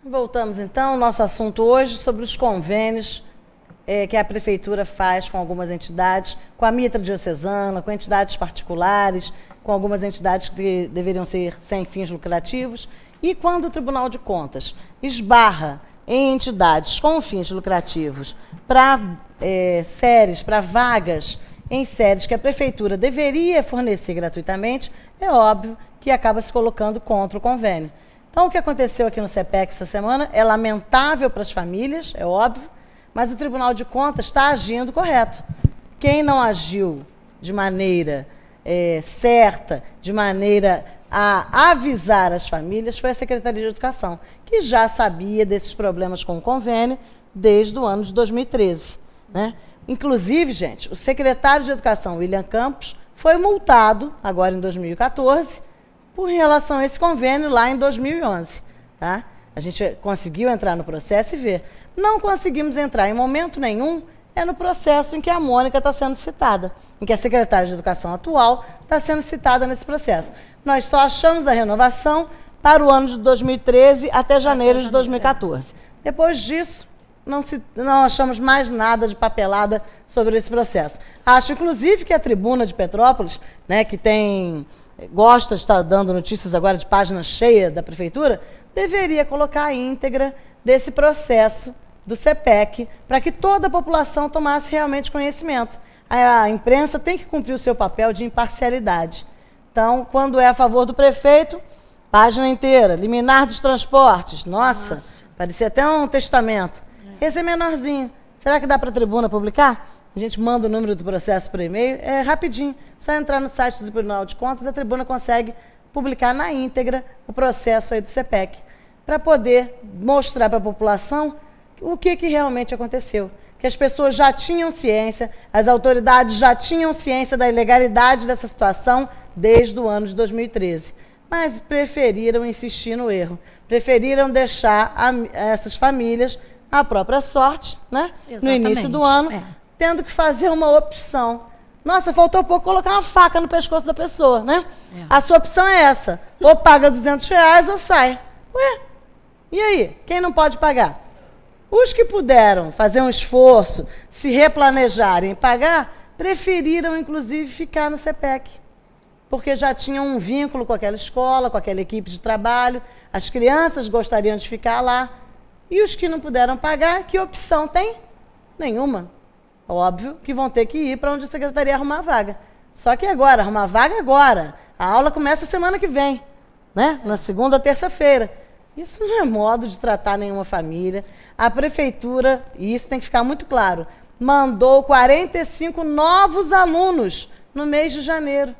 Voltamos então ao nosso assunto hoje sobre os convênios que a Prefeitura faz com algumas entidades, com a Mitra Diocesana, com entidades particulares, com algumas entidades que deveriam ser sem fins lucrativos. E quando o Tribunal de Contas esbarra em entidades com fins lucrativos para séries, para vagas em séries que a Prefeitura deveria fornecer gratuitamente, é óbvio que acaba se colocando contra o convênio. Então, o que aconteceu aqui no CEPEC essa semana é lamentável para as famílias, é óbvio, mas o Tribunal de Contas está agindo correto. Quem não agiu de maneira certa, de maneira a avisar as famílias, foi a Secretaria de Educação, que já sabia desses problemas com o convênio desde o ano de 2013. Né? Inclusive, gente, o secretário de Educação, William Campos, foi multado, agora em 2014, por relação a esse convênio lá em 2011. Tá? A gente conseguiu entrar no processo e ver. Não conseguimos entrar em momento nenhum no processo em que a Mônica está sendo citada, em que a secretária de Educação atual está sendo citada nesse processo. Nós só achamos a renovação para o ano de 2013 até janeiro de 2014. Depois disso, não achamos mais nada de papelada sobre esse processo. Acho, inclusive, que a Tribuna de Petrópolis, né, que gosta de estar dando notícias agora de página cheia da Prefeitura, deveria colocar a íntegra desse processo do CEPEC para que toda a população tomasse realmente conhecimento. A imprensa tem que cumprir o seu papel de imparcialidade. Então, quando é a favor do prefeito, página inteira, liminar dos transportes. Nossa. Parecia até um testamento. Esse é menorzinho. Será que dá para a Tribuna publicar? A gente manda o número do processo por e-mail, é rapidinho. Só entrar no site do Tribunal de Contas, a Tribuna consegue publicar na íntegra o processo aí do CEPEC, para poder mostrar para a população o que realmente aconteceu. Que as pessoas já tinham ciência, as autoridades já tinham ciência da ilegalidade dessa situação desde o ano de 2013. Mas preferiram insistir no erro. Preferiram deixar essas famílias à própria sorte, né? No início do ano, tendo que fazer uma opção. Nossa, faltou pouco colocar uma faca no pescoço da pessoa, né? A sua opção é essa. Ou paga R$200 ou sai. Ué, e aí? Quem não pode pagar? Os que puderam fazer um esforço, se replanejarem e pagar, preferiram, inclusive, ficar no CEPEC. Porque já tinham um vínculo com aquela escola, com aquela equipe de trabalho, as crianças gostariam de ficar lá. E os que não puderam pagar, que opção tem? Nenhuma. Óbvio que vão ter que ir para onde a secretaria arrumar a vaga. Só que agora, arrumar vaga agora. A aula começa semana que vem, né? Na segunda ou terça-feira. Isso não é modo de tratar nenhuma família. A Prefeitura, e isso tem que ficar muito claro, mandou 45 novos alunos no mês de janeiro.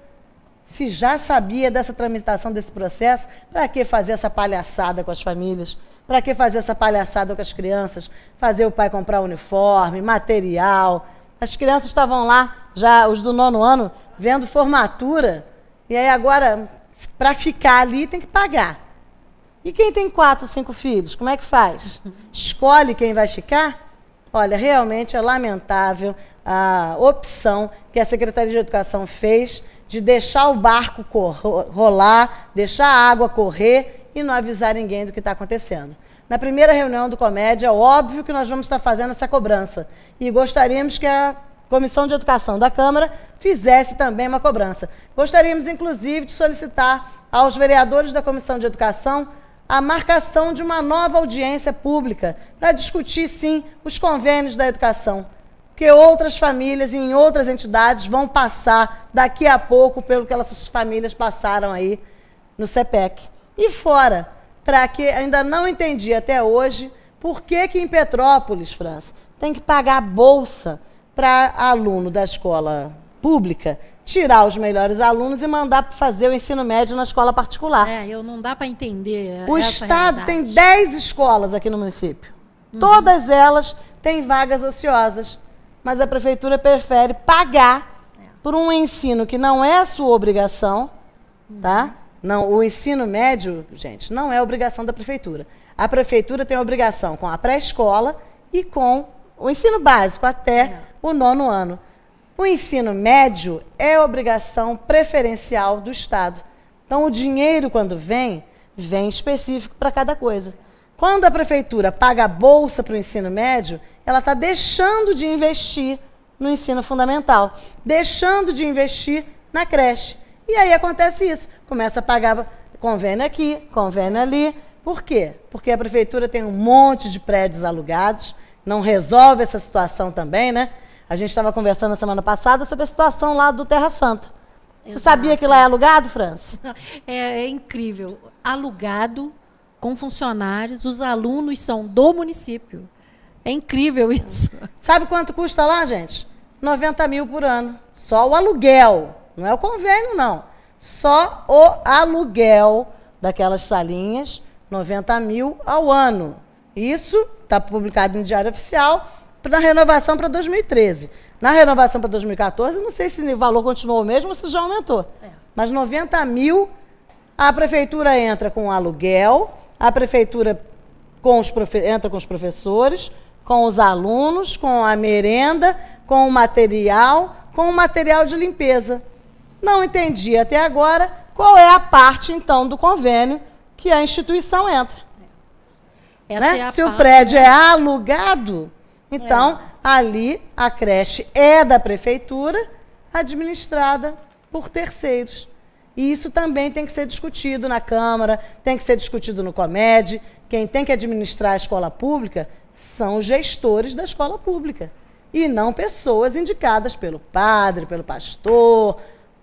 Se já sabia dessa tramitação desse processo, para que fazer essa palhaçada com as famílias? Para que fazer essa palhaçada com as crianças? Fazer o pai comprar uniforme, material. As crianças estavam lá, já os do 9º ano, vendo formatura. E aí agora, para ficar ali, tem que pagar. E quem tem 4, 5 filhos, como é que faz? Escolhe quem vai ficar? Olha, realmente é lamentável a opção que a Secretaria de Educação fez de deixar o barco rolar, deixar a água correr e não avisar ninguém do que está acontecendo. Na primeira reunião do Comédia, é óbvio que nós vamos estar fazendo essa cobrança. E gostaríamos que a Comissão de Educação da Câmara fizesse também uma cobrança. Gostaríamos, inclusive, de solicitar aos vereadores da Comissão de Educação a marcação de uma nova audiência pública para discutir, sim, os convênios da educação. Porque outras famílias e em outras entidades vão passar daqui a pouco pelo que essas famílias passaram aí no CEPEC. E fora, para que ainda não entendi até hoje, por que em Petrópolis, França, tem que pagar bolsa para aluno da escola pública tirar os melhores alunos e mandar fazer o ensino médio na escola particular. Não dá para entender o Estado tem 10 escolas aqui no município. Todas elas têm vagas ociosas, mas a Prefeitura prefere pagar por um ensino que não é a sua obrigação, tá? Não, o ensino médio, gente, não é obrigação da Prefeitura. A Prefeitura tem obrigação com a pré-escola e com o ensino básico até o 9º ano. O ensino médio é obrigação preferencial do Estado. Então, o dinheiro, quando vem específico para cada coisa. Quando a prefeitura paga a bolsa para o ensino médio, ela está deixando de investir no ensino fundamental, deixando de investir na creche. E aí acontece isso, começa a pagar convênio aqui, convênio ali. Por quê? Porque a prefeitura tem um monte de prédios alugados, não resolve essa situação também, né? A gente estava conversando na semana passada sobre a situação lá do Terra Santa. Você sabia que lá é alugado, França? É incrível. Alugado, com funcionários, os alunos são do município. É incrível isso. Sabe quanto custa lá, gente? 90 mil por ano. Só o aluguel. Não é o convênio, não. Só o aluguel daquelas salinhas, 90 mil ao ano. Isso está publicado em Diário Oficial na renovação para 2013. Na renovação para 2014, não sei se o valor continuou o mesmo ou se já aumentou. Mas 90 mil, a prefeitura entra com aluguel, a prefeitura entra com os professores, com os alunos, com a merenda, com o material de limpeza. Não entendi até agora qual é a parte, então, do convênio que a instituição entra. Né? É se o prédio é alugado, então, ali a creche é da prefeitura, administrada por terceiros. E isso também tem que ser discutido na Câmara, tem que ser discutido no Comed. Quem tem que administrar a escola pública são os gestores da escola pública. E não pessoas indicadas pelo padre, pelo pastor,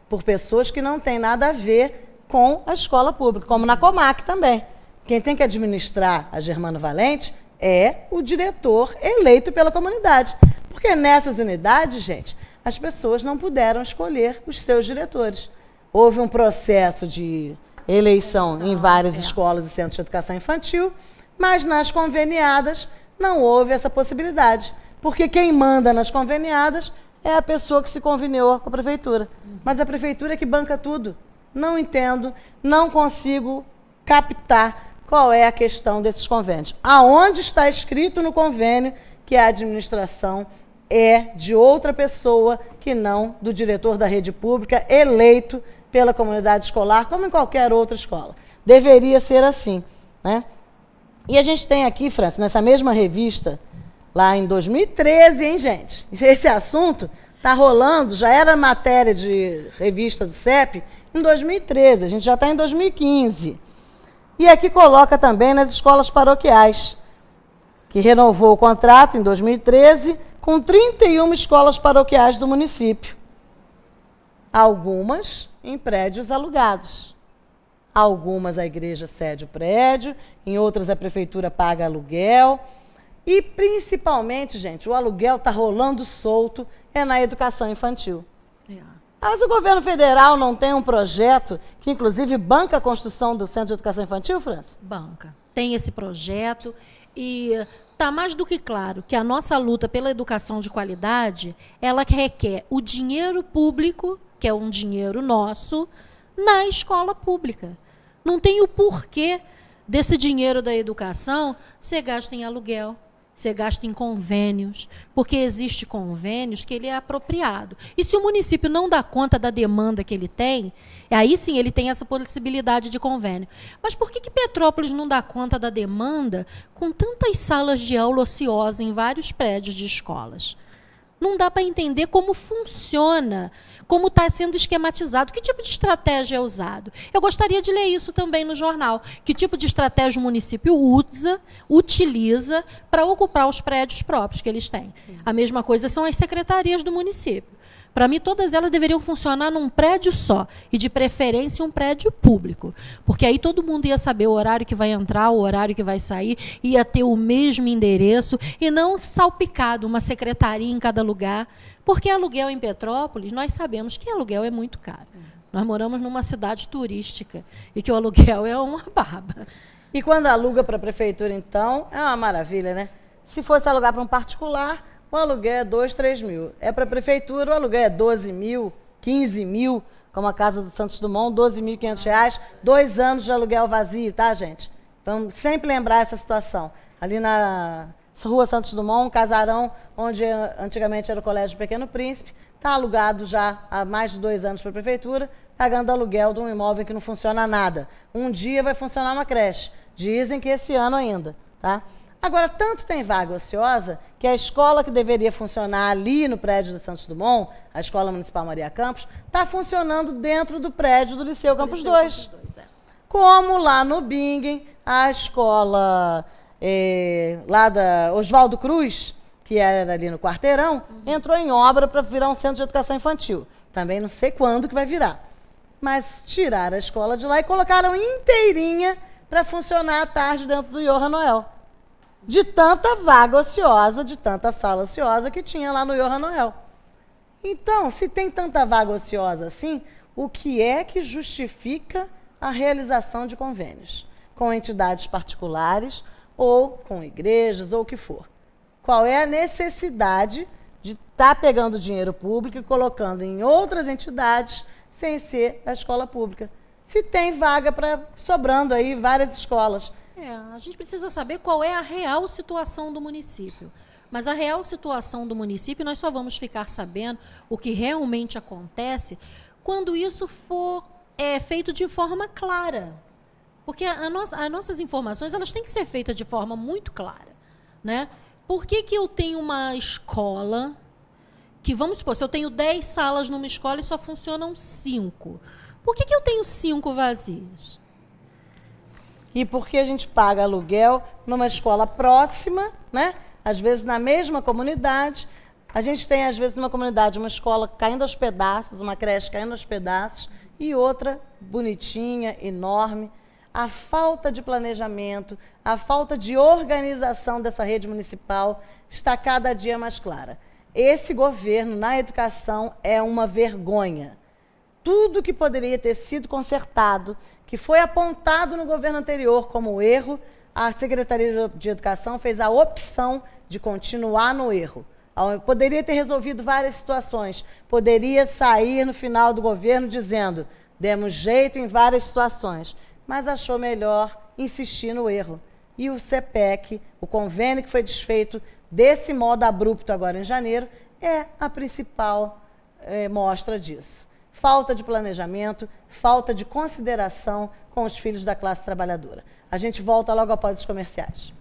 por pessoas que não têm nada a ver com a escola pública, como na Comac também. Quem tem que administrar a Germano Valente é o diretor eleito pela comunidade. Porque nessas unidades, gente, as pessoas não puderam escolher os seus diretores. Houve um processo de eleição em várias escolas e centros de educação infantil, mas nas conveniadas não houve essa possibilidade. Porque quem manda nas conveniadas é a pessoa que se conveniou com a prefeitura. Mas a prefeitura é que banca tudo. Não entendo, não consigo captar qual é a questão desses convênios. Aonde está escrito no convênio que a administração é de outra pessoa que não do diretor da rede pública eleito pela comunidade escolar, como em qualquer outra escola. Deveria ser assim, né? E a gente tem aqui, França, nessa mesma revista, lá em 2013, hein, gente? Esse assunto está rolando, já era matéria de revista do CEP em 2013, a gente já está em 2015. E aqui coloca também nas escolas paroquiais, que renovou o contrato em 2013 com 31 escolas paroquiais do município. Algumas em prédios alugados. Algumas a igreja cede o prédio, em outras a prefeitura paga aluguel. E, principalmente, gente, o aluguel está rolando solto na educação infantil. Mas o governo federal não tem um projeto que, inclusive, banca a construção do Centro de Educação Infantil, França? Banca. Tem esse projeto e está mais do que claro que a nossa luta pela educação de qualidade, ela requer o dinheiro público, que é um dinheiro nosso, na escola pública. Não tem o porquê desse dinheiro da educação ser gasto em aluguel, ser gasto em convênios, porque existe convênios que ele é apropriado. E se o município não dá conta da demanda que ele tem, aí sim ele tem essa possibilidade de convênio. Mas por que Petrópolis não dá conta da demanda com tantas salas de aula ociosas em vários prédios de escolas? Não dá para entender como funciona, como está sendo esquematizado, que tipo de estratégia é usado. Eu gostaria de ler isso também no jornal. Que tipo de estratégia o município utiliza para ocupar os prédios próprios que eles têm. A mesma coisa são as secretarias do município. Para mim, todas elas deveriam funcionar num prédio só, e de preferência um prédio público, porque aí todo mundo ia saber o horário que vai entrar, o horário que vai sair, ia ter o mesmo endereço, e não salpicado, uma secretaria em cada lugar, porque aluguel em Petrópolis, nós sabemos que aluguel é muito caro. Nós moramos numa cidade turística, e que o aluguel é uma baba. E quando aluga para a prefeitura, então, é uma maravilha, né? Se fosse alugar para um particular, o aluguel é 2, 3 mil. É para a prefeitura, o aluguel é 12 mil, 15 mil, como a Casa do Santos Dumont, R$12.500, 2 anos de aluguel vazio, tá, gente? Vamos sempre lembrar essa situação. Ali na Rua Santos Dumont, um casarão onde antigamente era o Colégio Pequeno Príncipe, está alugado já há mais de 2 anos para a prefeitura, pagando aluguel de um imóvel que não funciona nada. Um dia vai funcionar uma creche, Dizem que esse ano ainda, tá? Agora, tanto tem vaga ociosa que a escola que deveria funcionar ali no prédio da Santos Dumont, a Escola Municipal Maria Campos, está funcionando dentro do prédio do Liceu Campos 2. Como lá no Bingen, a escola lá da Oswaldo Cruz, que era ali no Quarteirão, entrou em obra para virar um centro de educação infantil. Também não sei quando que vai virar. Mas tiraram a escola de lá e colocaram inteirinha para funcionar à tarde dentro do Johann Noel. De tanta vaga ociosa, de tanta sala ociosa que tinha lá no Johann Noel. Então, se tem tanta vaga ociosa assim, o que é que justifica a realização de convênios com entidades particulares ou com igrejas ou o que for? Qual é a necessidade de estar pegando dinheiro público e colocando em outras entidades sem ser a escola pública? Se tem vaga sobrando aí várias escolas. A gente precisa saber qual é a real situação do município. Mas a real situação do município, nós só vamos ficar sabendo o que realmente acontece quando isso for feito de forma clara. Porque as nossas informações elas têm que ser feitas de forma muito clara, né? Por que eu tenho uma escola que, vamos supor, se eu tenho 10 salas numa escola e só funcionam 5, por que eu tenho 5 vazias? E porque a gente paga aluguel numa escola próxima, né? Às vezes na mesma comunidade. A gente tem, às vezes, numa comunidade, uma escola caindo aos pedaços, uma creche caindo aos pedaços, e outra bonitinha, enorme. A falta de planejamento, a falta de organização dessa rede municipal está cada dia mais clara. Esse governo, na educação, é uma vergonha. Tudo que poderia ter sido consertado, que foi apontado no governo anterior como erro, a Secretaria de Educação fez a opção de continuar no erro. Poderia ter resolvido várias situações, poderia sair no final do governo dizendo, demos jeito em várias situações, mas achou melhor insistir no erro. E o CPEC, o convênio que foi desfeito desse modo abrupto agora em janeiro, é a principal mostra disso. Falta de planejamento, falta de consideração com os filhos da classe trabalhadora. A gente volta logo após os comerciais.